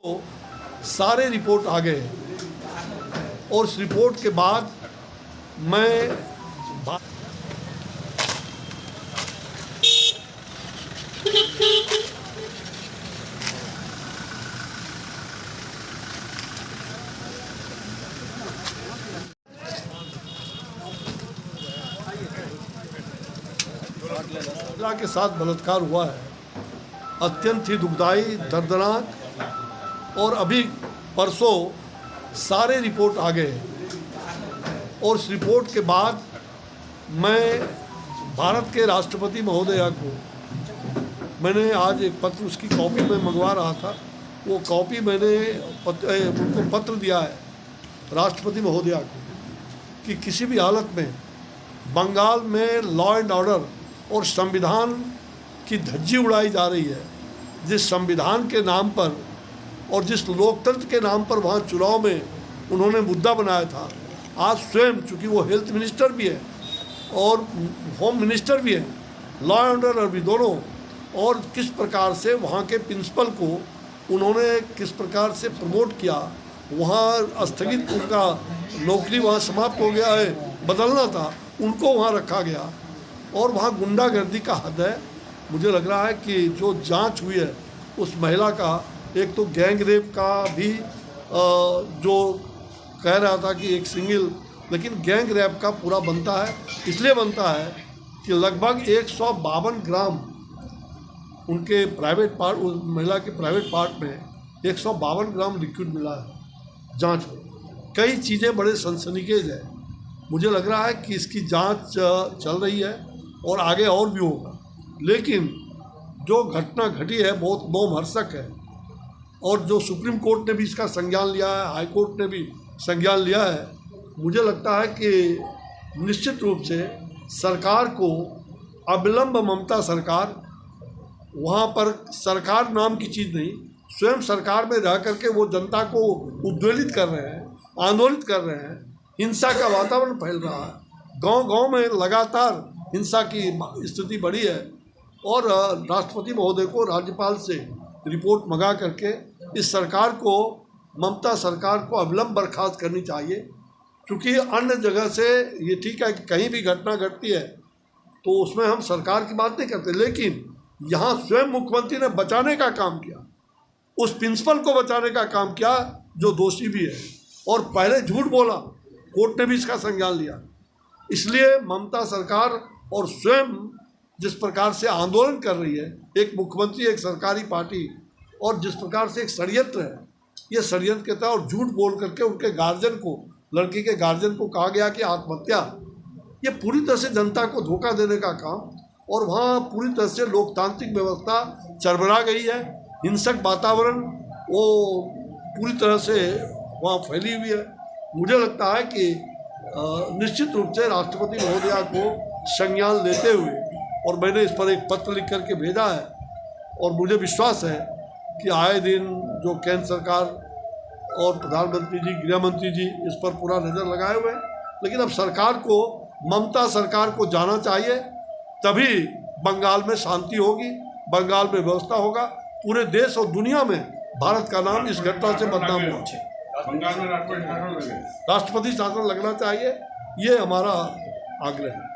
तो सारे रिपोर्ट आ गए और उस रिपोर्ट के बाद मैं महिला के साथ बलात्कार हुआ है, अत्यंत ही दुखदाई, दर्दनाक। और अभी परसों सारे रिपोर्ट आ गए और उस रिपोर्ट के बाद मैं भारत के राष्ट्रपति महोदया को मैंने आज एक पत्र, उसकी कॉपी मैं मंगवा रहा था, वो कॉपी मैंने उनको पत्र दिया है राष्ट्रपति महोदया को कि किसी भी हालत में बंगाल में लॉ एंड ऑर्डर और संविधान की धज्जी उड़ाई जा रही है। जिस संविधान के नाम पर और जिस लोकतंत्र के नाम पर वहाँ चुनाव में उन्होंने मुद्दा बनाया था, आज स्वयं, चूँकि वो हेल्थ मिनिस्टर भी है और होम मिनिस्टर भी है, लॉ एंड ऑर्डर भी दोनों, और किस प्रकार से वहाँ के प्रिंसिपल को उन्होंने किस प्रकार से प्रमोट किया, वहाँ स्थगित, उनका नौकरी वहाँ समाप्त हो गया है, बदलना था, उनको वहाँ रखा गया। और वहाँ गुंडागर्दी का हद है। मुझे लग रहा है कि जो जांच हुई है उस महिला का, एक तो गैंग रेप का भी जो कह रहा था कि एक सिंगल, लेकिन गैंग रेप का पूरा बनता है। इसलिए बनता है कि लगभग 152 ग्राम उनके प्राइवेट पार्ट, उस महिला के प्राइवेट पार्ट में 152 ग्राम लिक्विड मिला है जांच में। कई चीज़ें बड़े सनसनीखेज है। मुझे लग रहा है कि इसकी जांच चल रही है और आगे और भी होगा, लेकिन जो घटना घटी है बहुत लोमहर्षक है। और जो सुप्रीम कोर्ट ने भी इसका संज्ञान लिया है, हाई कोर्ट ने भी संज्ञान लिया है। मुझे लगता है कि निश्चित रूप से सरकार को अविलंब, ममता सरकार, वहाँ पर सरकार नाम की चीज़ नहीं, स्वयं सरकार में रह करके वो जनता को उद्वेलित कर रहे हैं, आंदोलित कर रहे हैं। हिंसा का वातावरण फैल रहा है, गांव-गांव में लगातार हिंसा की स्थिति बढ़ी है। और राष्ट्रपति महोदय को, राज्यपाल से रिपोर्ट मंगा करके इस सरकार को, ममता सरकार को अविलंब बर्खास्त करनी चाहिए। क्योंकि अन्य जगह से ये ठीक है कि कहीं भी घटना घटती है तो उसमें हम सरकार की बात नहीं करते, लेकिन यहाँ स्वयं मुख्यमंत्री ने बचाने का काम किया, उस प्रिंसिपल को बचाने का काम किया जो दोषी भी है, और पहले झूठ बोला, कोर्ट ने भी इसका संज्ञान लिया। इसलिए ममता सरकार और स्वयं जिस प्रकार से आंदोलन कर रही है, एक मुख्यमंत्री, एक सरकारी पार्टी, और जिस प्रकार से एक षड्यंत्र है, ये षड्यंत्र के तहत और झूठ बोल करके उनके गार्जियन को, लड़की के गार्जियन को कहा गया कि आत्महत्या, ये पूरी तरह से जनता को धोखा देने का काम। और वहाँ पूरी तरह से लोकतांत्रिक व्यवस्था चरमरा गई है, हिंसक वातावरण वो पूरी तरह से वहाँ फैली हुई है। मुझे लगता है कि निश्चित रूप से राष्ट्रपति महोदया को संज्ञान लेते हुए, और मैंने इस पर एक पत्र लिख करके भेजा है, और मुझे विश्वास है कि आए दिन जो केंद्र सरकार और प्रधानमंत्री जी, गृह मंत्री जी इस पर पूरा नज़र लगाए हुए हैं। लेकिन अब सरकार को, ममता सरकार को जाना चाहिए, तभी बंगाल में शांति होगी, बंगाल में व्यवस्था होगा। पूरे देश और दुनिया में भारत का नाम इस घटना से बदनाम हुआ। राष्ट्रपति शासन लगना चाहिए, ये हमारा आग्रह है।